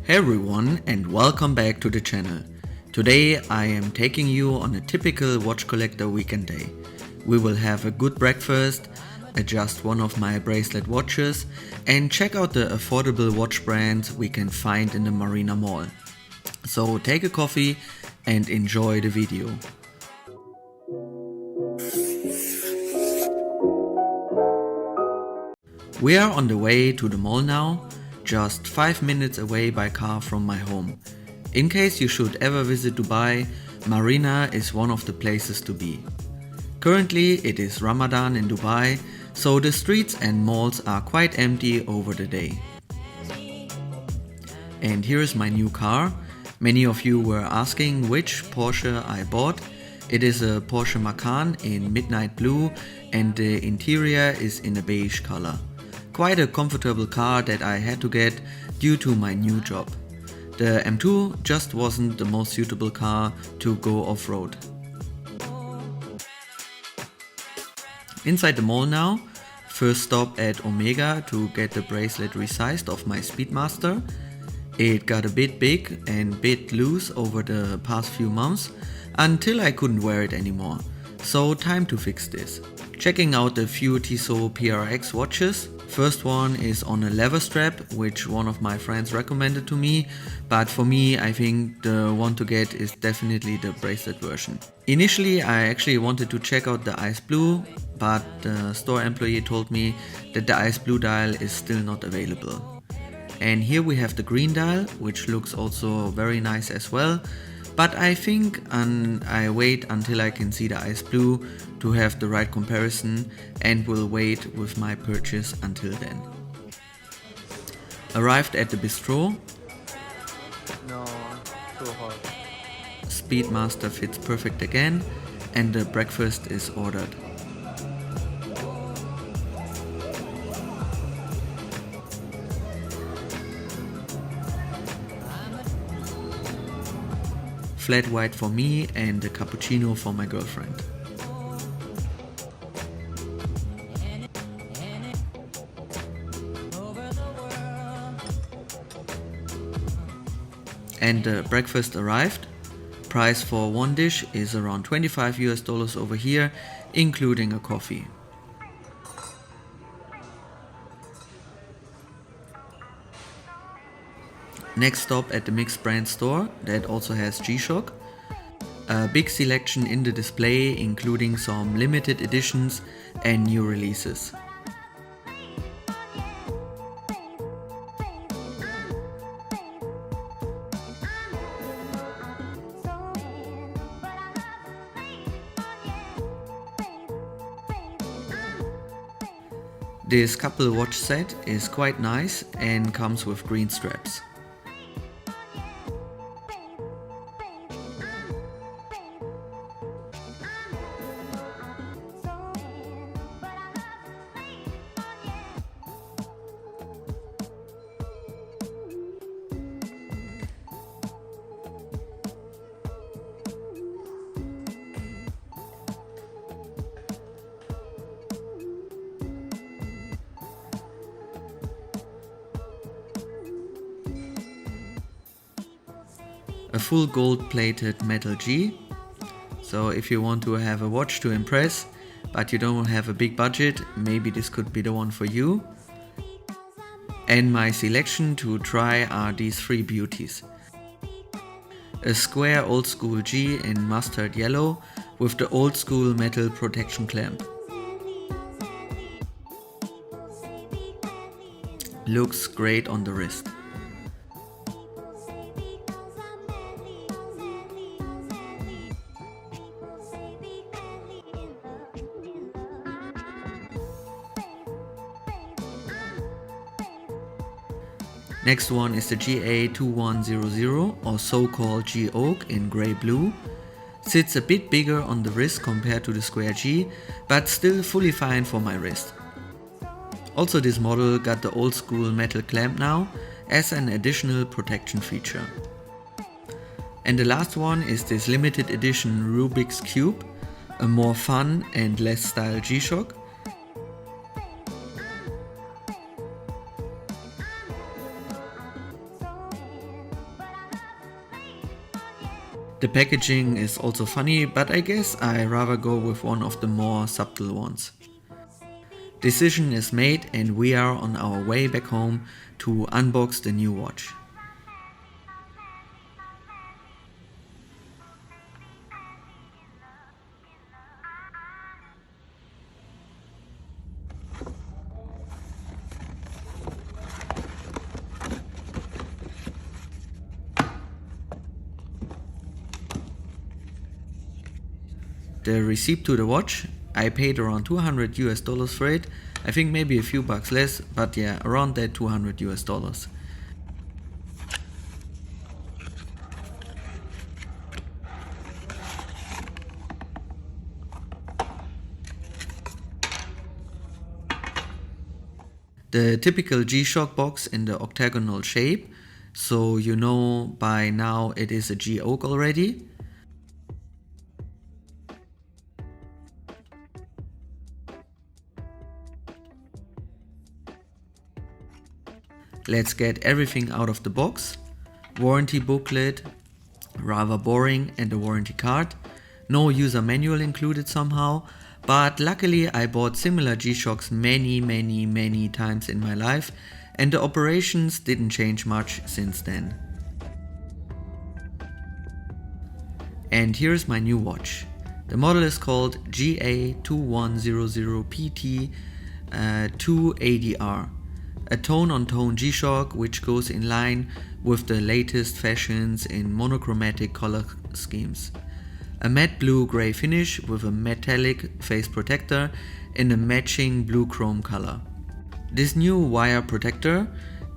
Hey everyone and welcome back to the channel. Today I am taking you on a typical watch collector weekend day. We will have a good breakfast, adjust one of my bracelet watches and check out the affordable watch brands we can find in the Marina Mall. So take a coffee and enjoy the video. We are on the way to the mall now, just 5 minutes away by car from my home. In case you should ever visit Dubai, Marina is one of the places to be. Currently it is Ramadan in Dubai, so the streets and malls are quite empty over the day. And here is my new car. Many of you were asking which Porsche I bought. It is a Porsche Macan in midnight blue and the interior is in a beige color. Quite a comfortable car that I had to get due to my new job. The M2 just wasn't the most suitable car to go off-road. Inside the mall now, first stop at Omega to get the bracelet resized of my Speedmaster. It got a bit big and bit loose over the past few months until I couldn't wear it anymore. So time to fix this. Checking out a few Tissot PRX watches. First one is on a leather strap, which one of my friends recommended to me, but for me I think the one to get is definitely the bracelet version. Initially I actually wanted to check out the ice blue, but the store employee told me that the ice blue dial is still not available. And here we have the green dial, which looks also very nice as well. But I think I wait until I can see the ice blue to have the right comparison and will wait with my purchase until then. Arrived at the bistro. No, too hot. Speedmaster fits perfect again and the breakfast is ordered. Flat white for me and a cappuccino for my girlfriend. And the breakfast arrived. Price for one dish is around $25 over here, including a coffee. Next stop at the mixed brand store that also has G-Shock. A big selection in the display, including some limited editions and new releases. This couple watch set is quite nice and comes with green straps. A full gold plated metal G. So if you want to have a watch to impress, but you don't have a big budget, maybe this could be the one for you. And my selection to try are these three beauties. A square old school G in mustard yellow with the old school metal protection clamp. Looks great on the wrist. Next one is the GA2100 or so-called G-Oak in grey blue. Sits a bit bigger on the wrist compared to the square G, but still fully fine for my wrist. Also this model got the old school metal clamp now as an additional protection feature. And the last one is this limited edition Rubik's Cube, a more fun and less style G-Shock. The packaging is also funny, but I guess I rather go with one of the more subtle ones. Decision is made and we are on our way back home to unbox the new watch. The receipt to the watch, I paid around $200 for it. I think maybe a few bucks less, but yeah, around that $200. The typical G-Shock box in the octagonal shape, so you know by now it is a G-Oak already. Let's get everything out of the box. Warranty booklet, rather boring, and a warranty card. No user manual included somehow, but luckily I bought similar G-Shocks many times in my life and the operations didn't change much since then. And here's my new watch. The model is called GA2100PT 2ADR. A tone-on-tone G-Shock which goes in line with the latest fashions in monochromatic color schemes. A matte blue-gray finish with a metallic face protector in a matching blue chrome color. This new wire protector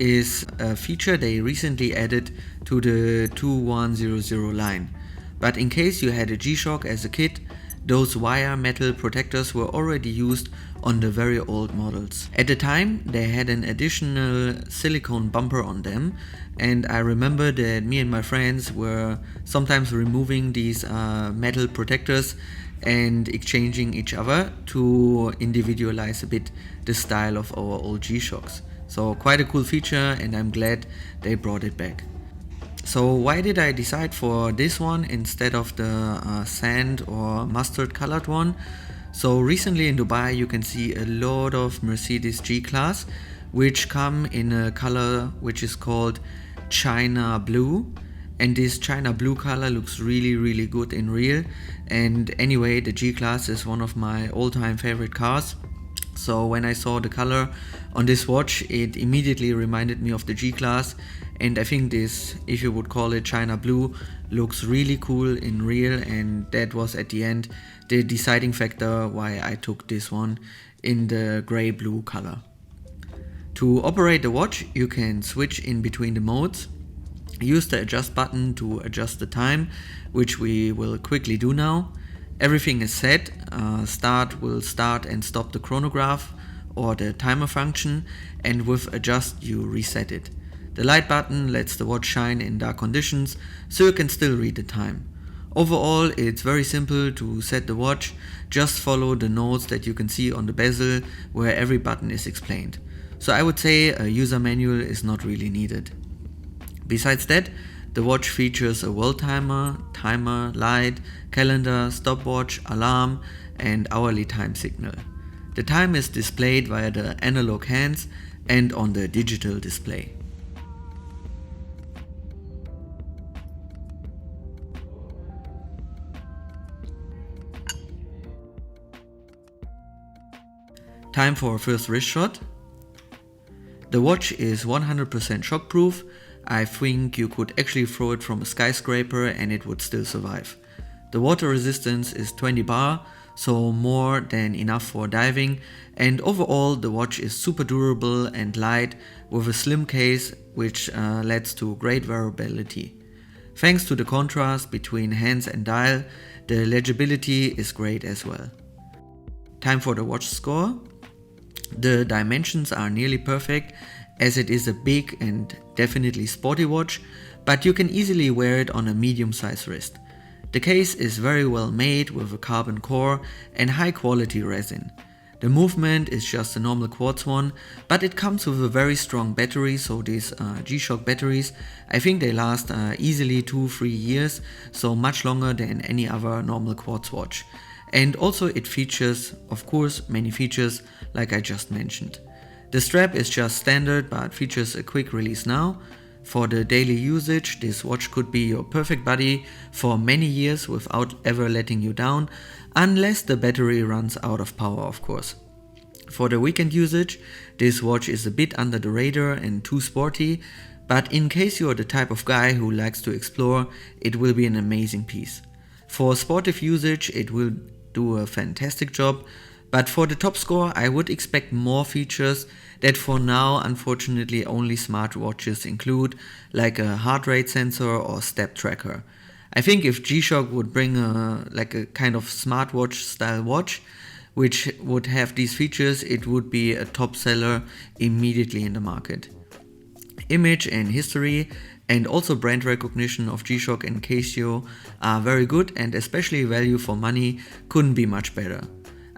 is a feature they recently added to the 2100 line. But in case you had a G-Shock as a kid, those wire metal protectors were already used on the very old models. At the time they had an additional silicone bumper on them, and I remember that me and my friends were sometimes removing these metal protectors and exchanging each other to individualize a bit the style of our old G-Shocks. So quite a cool feature and I'm glad they brought it back. So why did I decide for this one instead of the sand or mustard colored one? So recently in Dubai you can see a lot of Mercedes G-Class which come in a color which is called China Blue, and this China Blue color looks really good in real. And anyway, the G-Class is one of my all-time favorite cars. So when I saw the color on this watch, it immediately reminded me of the G-Class, and I think this, if you would call it China Blue, looks really cool in real, and that was at the end the deciding factor why I took this one in the grey blue color. To operate the watch, you can switch in between the modes. Use the adjust button to adjust the time, which we will quickly do now. Everything is set. Start will start and stop the chronograph or the timer function, and with adjust you reset it. The light button lets the watch shine in dark conditions so you can still read the time. Overall, it's very simple to set the watch. Just follow the notes that you can see on the bezel where every button is explained. So I would say a user manual is not really needed. Besides that, the watch features a world timer, light, calendar, stopwatch, alarm, and hourly time signal. The time is displayed via the analog hands and on the digital display. Time for our first wrist shot. The watch is 100% shockproof. I think you could actually throw it from a skyscraper and it would still survive. The water resistance is 20 bar, so more than enough for diving, and overall the watch is super durable and light with a slim case which leads to great wearability. Thanks to the contrast between hands and dial, the legibility is great as well. Time for the watch score. The dimensions are nearly perfect as it is a big and definitely sporty watch, but you can easily wear it on a medium-sized wrist. The case is very well made with a carbon core and high quality resin. The movement is just a normal quartz one, but it comes with a very strong battery, so these G-Shock batteries, I think they last easily 2-3 years, so much longer than any other normal quartz watch. And also it features, of course, many features like I just mentioned. The strap is just standard but features a quick release now. For the daily usage, this watch could be your perfect buddy for many years without ever letting you down, unless the battery runs out of power, of course. For the weekend usage, this watch is a bit under the radar and too sporty, but in case you are the type of guy who likes to explore, it will be an amazing piece. For sportive usage, it will do a fantastic job, but for the top score, I would expect more features that for now unfortunately only smartwatches include, like a heart rate sensor or step tracker. I think if G-Shock would bring a kind of smartwatch style watch which would have these features, it would be a top seller immediately in the market. Image and history and also brand recognition of G-Shock and Casio are very good, and especially value for money couldn't be much better.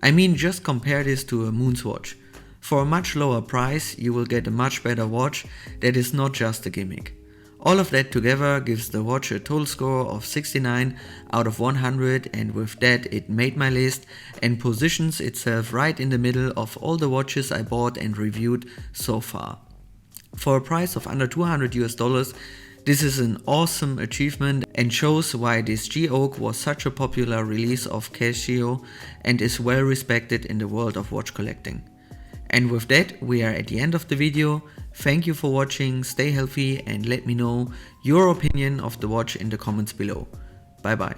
I mean, just compare this to a moonswatch. For a much lower price, you will get a much better watch that is not just a gimmick. All of that together gives the watch a total score of 69 out of 100, and with that it made my list and positions itself right in the middle of all the watches I bought and reviewed so far. For a price of under $200, this is an awesome achievement and shows why this gshock was such a popular release of Casio and is well respected in the world of watch collecting. And with that, we are at the end of the video. Thank you for watching, stay healthy and let me know your opinion of the watch in the comments below. Bye bye.